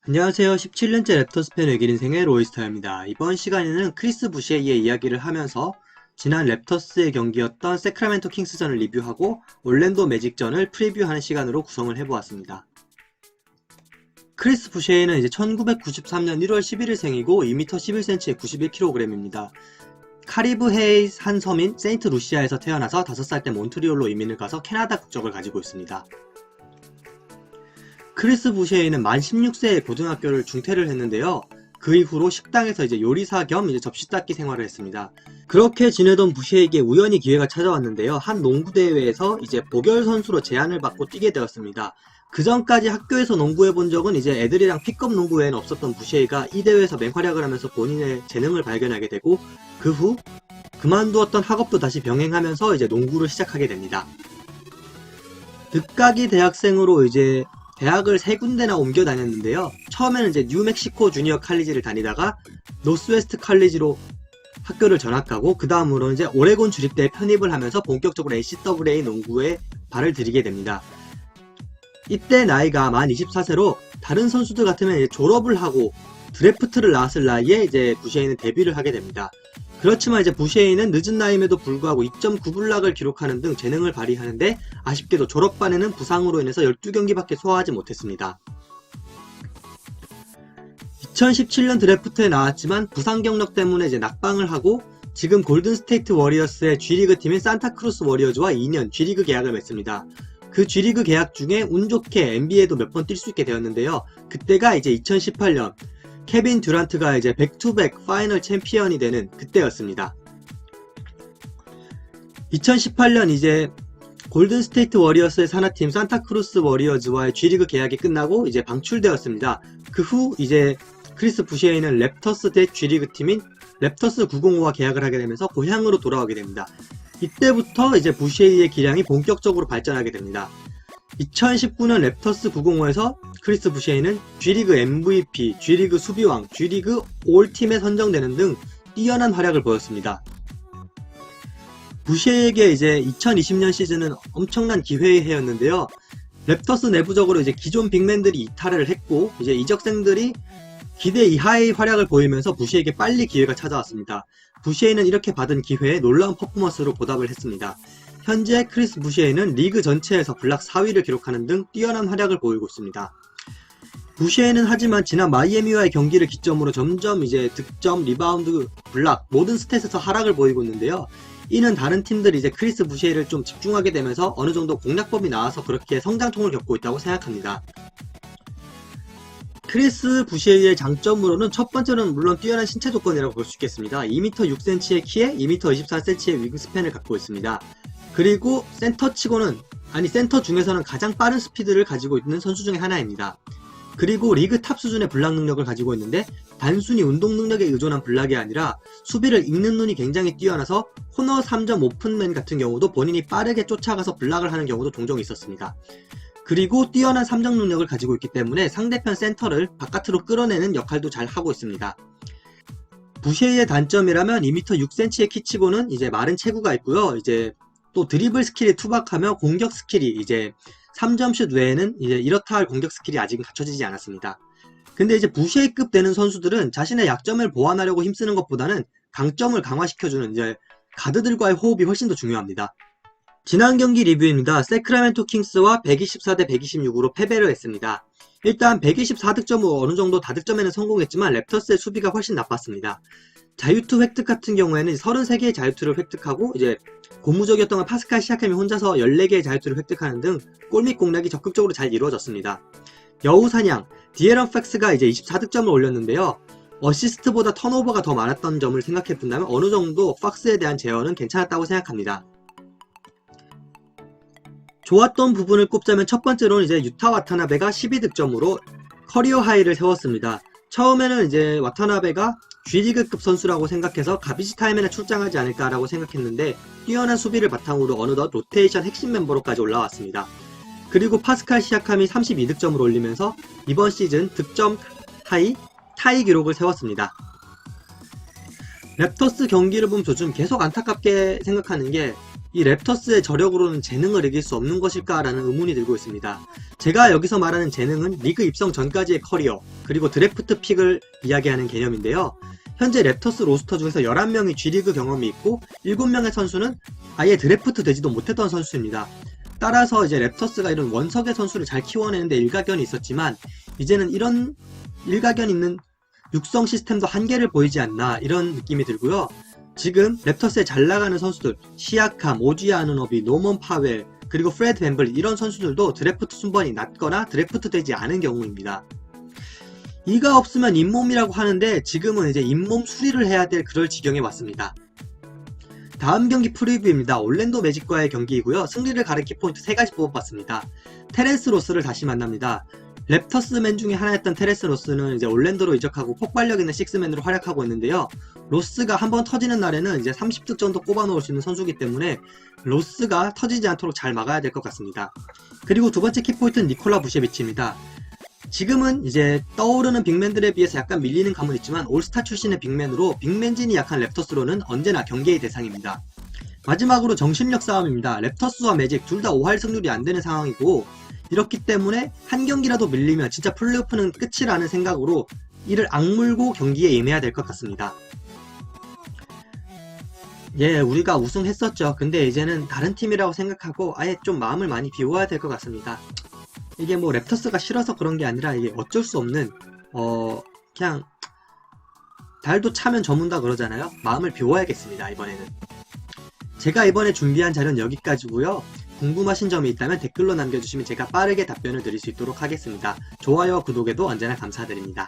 안녕하세요. 17년째 랩터스 팬 외길 인생의 로이스터입니다. 이번 시간에는 크리스 부시에이의 이야기를 하면서 지난 랩터스의 경기였던 세크라멘토 킹스전을 리뷰하고 올랜도 매직전을 프리뷰하는 시간으로 구성을 해보았습니다. 크리스 부시에이는 이제 1993년 1월 11일생이고 2m 11cm에 91kg입니다. 카리브해의 한 섬인 세인트 루시아에서 태어나서 5살 때 몬트리올로 이민을 가서 캐나다 국적을 가지고 있습니다. 크리스 부시에이는 만 16세에 고등학교를 중퇴를 했는데요. 그 이후로 식당에서 이제 요리사 겸 접시 닦기 생활을 했습니다. 그렇게 지내던 부시에이에게 우연히 기회가 찾아왔는데요. 한 농구대회에서 이제 보결 선수로 제안을 받고 뛰게 되었습니다. 그 전까지 학교에서 농구해 본 적은 이제 애들이랑 픽업 농구 외에는 없었던 부시에이가 이 대회에서 맹활약을 하면서 본인의 재능을 발견하게 되고 그 후 그만두었던 학업도 다시 병행하면서 이제 농구를 시작하게 됩니다. 늦가기 대학생으로 이제 대학을 3군데나 옮겨 다녔는데요. 처음에는 이제 뉴멕시코 주니어 칼리지를 다니다가 노스웨스트 칼리지로 학교를 전학가고 그 다음으로 이제 오레곤 주립대에 편입을 하면서 본격적으로 NCAA 농구에 발을 들이게 됩니다. 이때 나이가 만 24세로 다른 선수들 같으면 이제 졸업을 하고 드래프트를 나왔을 나이에 이제 부시에이는 데뷔를 하게 됩니다. 그렇지만 이제 부시에이는 늦은 나이임에도 불구하고 2.9블락을 기록하는 등 재능을 발휘하는데 아쉽게도 졸업반에는 부상으로 인해서 12경기밖에 소화하지 못했습니다. 2017년 드래프트에 나왔지만 부상 경력 때문에 이제 낙방을 하고 지금 골든스테이트 워리어스의 G리그 팀인 산타크루스 워리어즈와 2년 G리그 계약을 맺습니다. 그 G리그 계약 중에 운 좋게 NBA도 몇 번 뛸 수 있게 되었는데요. 그때가 이제 2018년 케빈 듀란트가 이제 백투백 파이널 챔피언이 되는 그때였습니다. 2018년 이제 골든스테이트 워리어스의 산하팀 산타크루스 워리어즈와의 G리그 계약이 끝나고 이제 방출되었습니다. 그 후 이제 크리스 부시에이는 랩터스 대 G리그 팀인 랩터스 905와 계약을 하게 되면서 고향으로 돌아오게 됩니다. 이때부터 이제 부시에이의 기량이 본격적으로 발전하게 됩니다. 2019년 랩터스 905에서 크리스 부시에이는 G리그 MVP, G리그 수비왕, G리그 올팀에 선정되는 등 뛰어난 활약을 보였습니다. 부시에이에게 이제 2020년 시즌은 엄청난 기회의 해였는데요. 랩터스 내부적으로 이제 기존 빅맨들이 이탈을 했고 이제 이적생들이 기대 이하의 활약을 보이면서 부시에이에게 빨리 기회가 찾아왔습니다. 부시에이는 이렇게 받은 기회에 놀라운 퍼포먼스로 보답을 했습니다. 현재 크리스 부시에이는 리그 전체에서 블락 4위를 기록하는 등 뛰어난 활약을 보이고 있습니다. 부시에이는 하지만 지난 마이애미와의 경기를 기점으로 점점 이제 득점, 리바운드, 블락 모든 스탯에서 하락을 보이고 있는데요. 이는 다른 팀들이 이제 크리스 부시에이를 좀 집중하게 되면서 어느 정도 공략법이 나와서 그렇게 성장통을 겪고 있다고 생각합니다. 크리스 부시에이의 장점으로는 첫 번째로는 물론 뛰어난 신체 조건이라고 볼 수 있겠습니다. 2m 6cm의 키에 2m 24cm의 윙스팬을 갖고 있습니다. 그리고 센터 중에서는 가장 빠른 스피드를 가지고 있는 선수 중에 하나입니다. 그리고 리그 탑 수준의 블락 능력을 가지고 있는데 단순히 운동 능력에 의존한 블락이 아니라 수비를 읽는 눈이 굉장히 뛰어나서 코너 3점 오픈맨 같은 경우도 본인이 빠르게 쫓아가서 블락을 하는 경우도 종종 있었습니다. 그리고 뛰어난 3점 능력을 가지고 있기 때문에 상대편 센터를 바깥으로 끌어내는 역할도 잘 하고 있습니다. 부시에이의 단점이라면 2m 6cm의 키치고는 이제 마른 체구가 있고요. 이제 또 드리블 스킬이 투박하며 공격 스킬이 이제 3점슛 외에는 이제 이렇다 할 공격 스킬이 아직은 갖춰지지 않았습니다. 근데 이제 부시에이급 되는 선수들은 자신의 약점을 보완하려고 힘쓰는 것보다는 강점을 강화시켜주는 이제 가드들과의 호흡이 훨씬 더 중요합니다. 지난 경기 리뷰입니다. 세크라멘토 킹스와 124대 126으로 패배를 했습니다. 일단 124득점으로 어느정도 다득점에는 성공했지만 랩터스의 수비가 훨씬 나빴습니다. 자유투 획득 같은 경우에는 33개의 자유투를 획득하고 이제 고무적이었던 건 파스칼 시아캄이 혼자서 14개의 자유투를 획득하는 등 골밑 공략이 적극적으로 잘 이루어졌습니다. 여우 사냥, 디에런 팩스가 이제 24득점을 올렸는데요. 어시스트보다 턴오버가 더 많았던 점을 생각해 본다면 어느 정도 팍스에 대한 제어는 괜찮았다고 생각합니다. 좋았던 부분을 꼽자면 첫 번째로는 이제 유타 와타나베가 12득점으로 커리어 하이를 세웠습니다. 처음에는 이제 와타나베가 G리그급 선수라고 생각해서 가비지 타임에나 출장하지 않을까라고 생각했는데 뛰어난 수비를 바탕으로 어느덧 로테이션 핵심 멤버로까지 올라왔습니다. 그리고 파스칼 시아캄이 32득점을 올리면서 이번 시즌 득점 타이 기록을 세웠습니다. 랩터스 경기를 보면 좀 계속 안타깝게 생각하는 게 이 랩터스의 저력으로는 재능을 이길 수 없는 것일까라는 의문이 들고 있습니다. 제가 여기서 말하는 재능은 리그 입성 전까지의 커리어, 그리고 드래프트 픽을 이야기하는 개념인데요. 현재 랩터스 로스터 중에서 11명이 G리그 경험이 있고 7명의 선수는 아예 드래프트 되지도 못했던 선수입니다. 따라서 이제 랩터스가 이런 원석의 선수를 잘 키워내는데 일가견이 있었지만 이제는 이런 일가견 있는 육성 시스템도 한계를 보이지 않나 이런 느낌이 들고요. 지금 랩터스에 잘 나가는 선수들 시아캄, 오지 아누노비, 노먼 파웰, 그리고 프레드 밴블리 이런 선수들도 드래프트 순번이 낮거나 드래프트 되지 않은 경우입니다. 이가 없으면 잇몸이라고 하는데 지금은 이제 잇몸 수리를 해야 될 그럴 지경에 왔습니다. 다음 경기 프리뷰입니다. 올랜도 매직과의 경기이고요. 승리를 가리킬 포인트 3가지 뽑아봤습니다. 테렌스 로스를 다시 만납니다. 랩터스맨 중에 하나였던 테렌스 로스는 이제 올랜도로 이적하고 폭발력 있는 식스맨으로 활약하고 있는데요. 로스가 한번 터지는 날에는 이제 30득 정도 꼽아놓을 수 있는 선수이기 때문에 로스가 터지지 않도록 잘 막아야 될 것 같습니다. 그리고 두 번째 키포인트는 니콜라 부셰비치입니다. 지금은 이제 떠오르는 빅맨들에 비해서 약간 밀리는 감은 있지만 올스타 출신의 빅맨으로 빅맨진이 약한 랩터스로는 언제나 경계의 대상입니다. 마지막으로 정신력 싸움입니다. 랩터스와 매직 둘 다 5할 승률이 안 되는 상황이고 이렇기 때문에 한 경기라도 밀리면 진짜 플레이오프는 끝이라는 생각으로 이를 악물고 경기에 임해야 될 것 같습니다. 예, 우리가 우승했었죠. 근데 이제는 다른 팀이라고 생각하고 아예 좀 마음을 많이 비워야 될 것 같습니다. 이게 뭐 랩터스가 싫어서 그런 게 아니라 이게 어쩔 수 없는 그냥 달도 차면 저문다 그러잖아요. 마음을 비워야겠습니다. 이번에는. 제가 이번에 준비한 자료는 여기까지고요. 궁금하신 점이 있다면 댓글로 남겨주시면 제가 빠르게 답변을 드릴 수 있도록 하겠습니다. 좋아요와 구독에도 언제나 감사드립니다.